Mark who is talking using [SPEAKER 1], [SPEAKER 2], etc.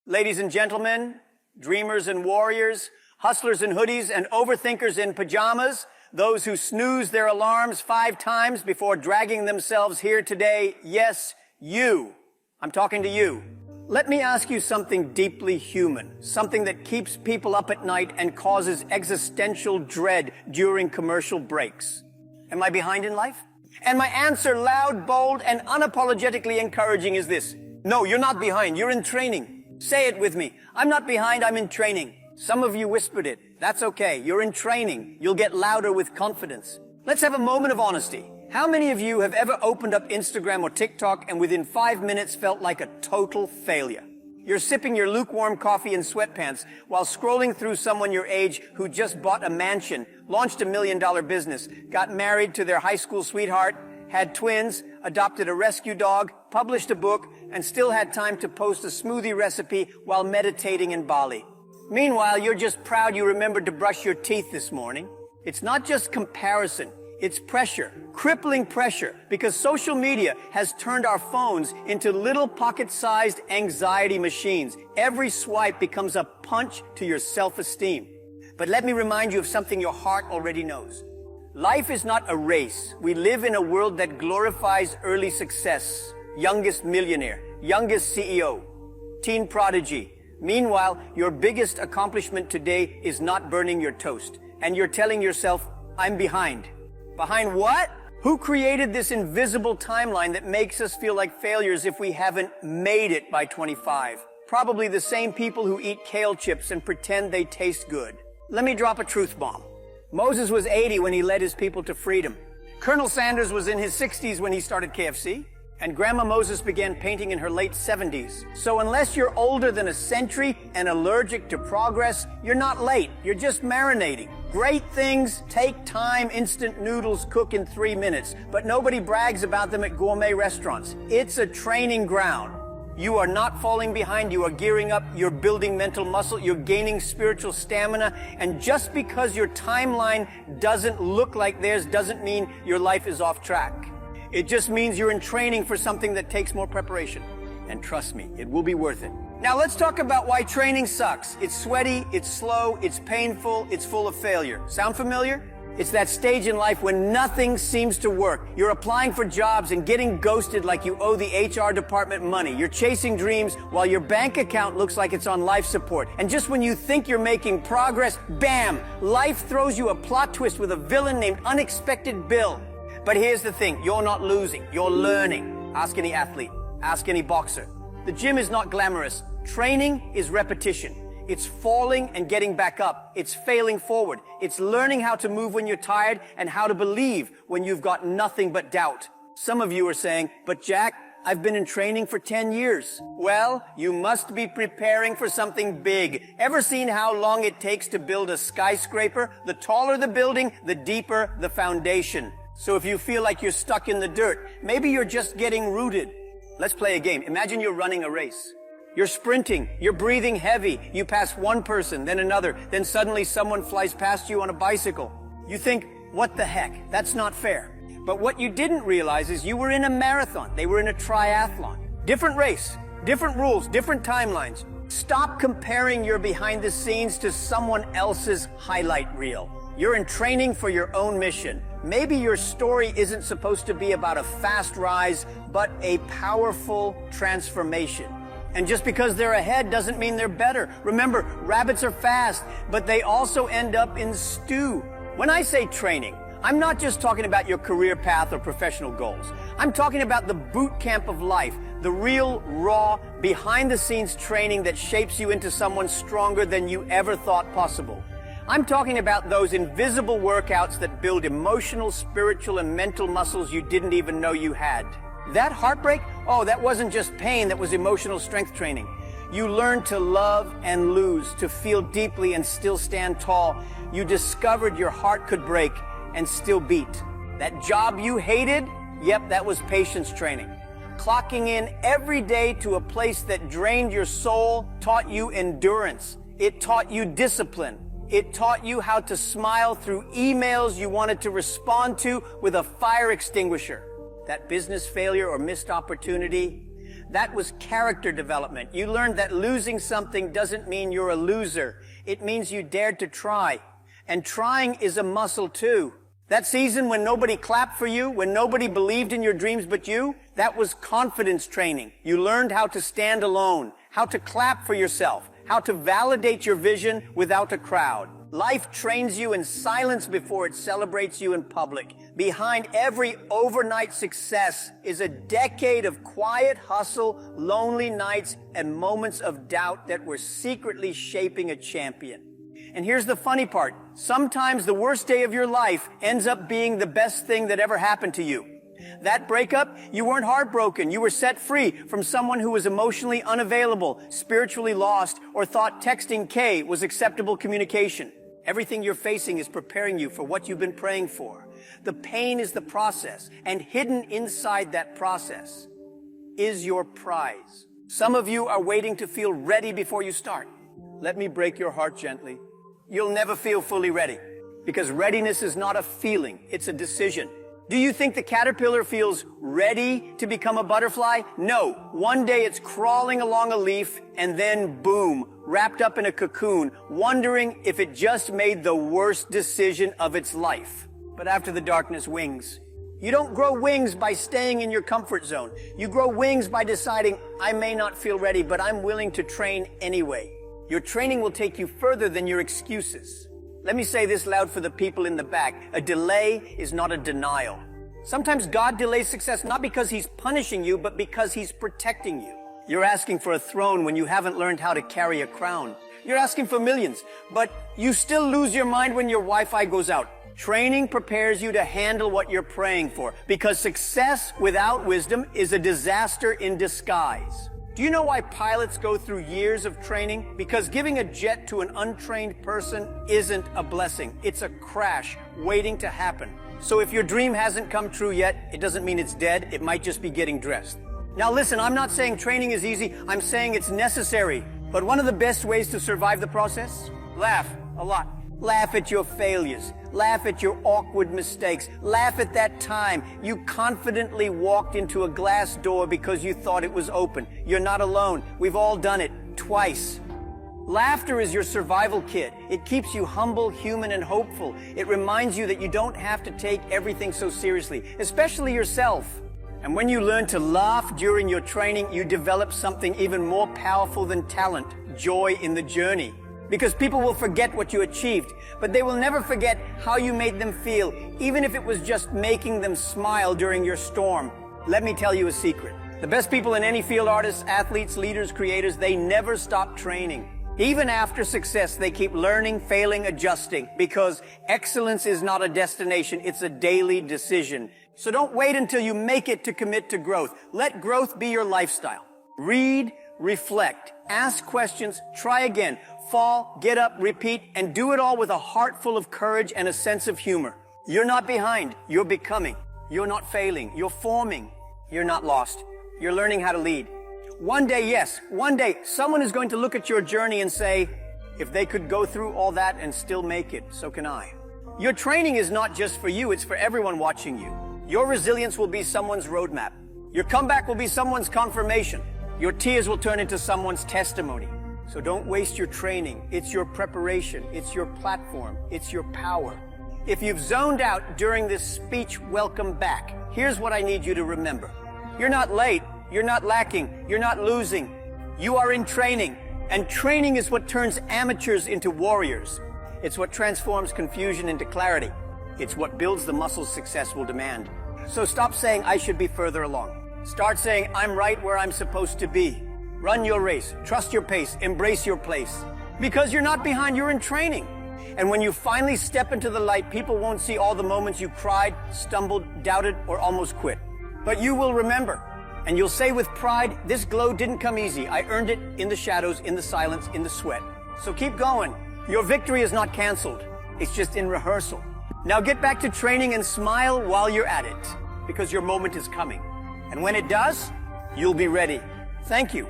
[SPEAKER 1] Ladies and gentlemen, dreamers and warriors, hustlers in hoodies and overthinkers in pajamas, those who snooze their alarms 5 times before dragging themselves here today, yes, you. I'm talking to you. Let me ask you something deeply human, something that keeps people up at night and causes existential dread during commercial breaks. Am I behind in life? And my answer, loud, bold, and unapologetically encouraging, is this. No, you're not behind. You're in training. Say it with me. I'm not behind. I'm in training. Some of you whispered it. That's okay. You're in training. You'll get louder with confidence. Let's have a moment of honesty. How many of you have ever opened up Instagram or TikTok and within 5 minutes felt like a total failure? You're sipping your lukewarm coffee in sweatpants while scrolling through someone your age who just bought a mansion, launched $1 million business, got married to their high school sweetheart, had twins, adopted a rescue dog, published a book, and still had time to post a smoothie recipe while meditating in Bali. Meanwhile, you're just proud you remembered to brush your teeth this morning. It's not just comparison. It's pressure, crippling pressure, because social media has turned our phones into little pocket-sized anxiety machines. Every swipe becomes a punch to your self-esteem. But let me remind you of something your heart already knows. Life is not a race. We live in a world that glorifies early success, youngest millionaire, youngest CEO, teen prodigy. Meanwhile, your biggest accomplishment today is not burning your toast. And you're telling yourself, I'm behind. Behind what? Who created this invisible timeline that makes us feel like failures if we haven't made it by 25? Probably the same people who eat kale chips and pretend they taste good. Let me drop a truth bomb. Moses was 80 when he led his people to freedom. Colonel Sanders was in his 60s when he started KFC. And Grandma Moses began painting in her late 70s. So unless you're older than a century and allergic to progress, you're not late. You're just marinating. Great things take time. Instant noodles cook in 3 minutes, but nobody brags about them at gourmet restaurants. It's a training ground. You are not falling behind. You are gearing up. You're building mental muscle. You're gaining spiritual stamina. And just because your timeline doesn't look like theirs doesn't mean your life is off track. It just means you're in training for something that takes more preparation. And trust me, it will be worth it. Now let's talk about why training sucks. It's sweaty, it's slow, it's painful, it's full of failure. Sound familiar? It's that stage in life when nothing seems to work. You're applying for jobs and getting ghosted like you owe the HR department money. You're chasing dreams while your bank account looks like it's on life support. And just when you think you're making progress, bam! Life throws you a plot twist with a villain named Unexpected Bill. But here's the thing, you're not losing, you're learning. Ask any athlete, ask any boxer. The gym is not glamorous. Training is repetition. It's falling and getting back up. It's failing forward. It's learning how to move when you're tired and how to believe when you've got nothing but doubt. Some of you are saying, but Jack, I've been in training for 10 years. Well, you must be preparing for something big. Ever seen how long it takes to build a skyscraper? The taller the building, the deeper the foundation. So if you feel like you're stuck in the dirt, maybe you're just getting rooted. Let's play a game. Imagine you're running a race. You're sprinting, you're breathing heavy. You pass one person, then another, then suddenly someone flies past you on a bicycle. You think, what the heck? That's not fair. But what you didn't realize is you were in a marathon. They were in a triathlon. Different race, different rules, different timelines. Stop comparing your behind the scenes to someone else's highlight reel. You're in training for your own mission. Maybe your story isn't supposed to be about a fast rise, but a powerful transformation. And just because they're ahead doesn't mean they're better. Remember, rabbits are fast, but they also end up in stew. When I say training, I'm not just talking about your career path or professional goals. I'm talking about the boot camp of life, the real, raw, behind-the-scenes training that shapes you into someone stronger than you ever thought possible. I'm talking about those invisible workouts that build emotional, spiritual, and mental muscles you didn't even know you had. That heartbreak? Oh, that wasn't just pain, that was emotional strength training. You learned to love and lose, to feel deeply and still stand tall. You discovered your heart could break and still beat. That job you hated? Yep, that was patience training. Clocking in every day to a place that drained your soul taught you endurance. It taught you discipline. It taught you how to smile through emails you wanted to respond to with a fire extinguisher. That business failure or missed opportunity, That was character development. You learned that losing something doesn't mean you're a loser. It means you dared to try. And trying is a muscle too. That season when nobody clapped for you, when nobody believed in your dreams but you, that was confidence training. You learned how to stand alone, how to clap for yourself, how to validate your vision without a crowd. Life trains you in silence before it celebrates you in public. Behind every overnight success is a decade of quiet hustle, lonely nights, and moments of doubt that were secretly shaping a champion. And here's the funny part. Sometimes the worst day of your life ends up being the best thing that ever happened to you. That breakup, you weren't heartbroken. You were set free from someone who was emotionally unavailable, spiritually lost, or thought texting K was acceptable communication. Everything you're facing is preparing you for what you've been praying for. The pain is the process, and hidden inside that process is your prize. Some of you are waiting to feel ready before you start. Let me break your heart gently. You'll never feel fully ready, because readiness is not a feeling, it's a decision. Do you think the caterpillar feels ready to become a butterfly? No. One day it's crawling along a leaf, and then boom, wrapped up in a cocoon, wondering if it just made the worst decision of its life. But after the darkness, wings. You don't grow wings by staying in your comfort zone. You grow wings by deciding, I may not feel ready, but I'm willing to train anyway. Your training will take you further than your excuses. Let me say this loud for the people in the back. A delay is not a denial. Sometimes God delays success not because He's punishing you, but because He's protecting you. You're asking for a throne when you haven't learned how to carry a crown. You're asking for millions, but you still lose your mind when your Wi-Fi goes out. Training prepares you to handle what you're praying for, because success without wisdom is a disaster in disguise. Do you know why pilots go through years of training? Because giving a jet to an untrained person isn't a blessing. It's a crash waiting to happen. So if your dream hasn't come true yet, it doesn't mean it's dead. It might just be getting dressed. Now listen, I'm not saying training is easy. I'm saying it's necessary. But one of the best ways to survive the process? Laugh a lot. Laugh at your failures. Laugh at your awkward mistakes. Laugh at that time you confidently walked into a glass door because you thought it was open. You're not alone. We've all done it twice. Laughter is your survival kit. It keeps you humble, human, and hopeful. It reminds you that you don't have to take everything so seriously, especially yourself. And when you learn to laugh during your training, you develop something even more powerful than talent, joy in the journey. Because people will forget what you achieved, but they will never forget how you made them feel, even if it was just making them smile during your storm. Let me tell you a secret. The best people in any field, artists, athletes, leaders, creators, they never stop training. Even after success, they keep learning, failing, adjusting, because excellence is not a destination, it's a daily decision. So don't wait until you make it to commit to growth. Let growth be your lifestyle. Read, reflect, ask questions, try again. Fall, get up, repeat, and do it all with a heart full of courage and a sense of humor. You're not behind, you're becoming. You're not failing, you're forming. You're not lost, you're learning how to lead. One day, yes, one day, someone is going to look at your journey and say, if they could go through all that and still make it, so can I. Your training is not just for you, it's for everyone watching you. Your resilience will be someone's roadmap. Your comeback will be someone's confirmation. Your tears will turn into someone's testimony. So don't waste your training. It's your preparation. It's your platform. It's your power. If you've zoned out during this speech, welcome back. Here's what I need you to remember. You're not late. You're not lacking. You're not losing. You are in training. And training is what turns amateurs into warriors. It's what transforms confusion into clarity. It's what builds the muscles success will demand. So stop saying, I should be further along. Start saying, I'm right where I'm supposed to be. Run your race, trust your pace, embrace your place. Because you're not behind, you're in training. And when you finally step into the light, people won't see all the moments you cried, stumbled, doubted, or almost quit. But you will remember. And you'll say with pride, this glow didn't come easy. I earned it in the shadows, in the silence, in the sweat. So keep going. Your victory is not canceled. It's just in rehearsal. Now get back to training and smile while you're at it. Because your moment is coming. And when it does, you'll be ready. Thank you.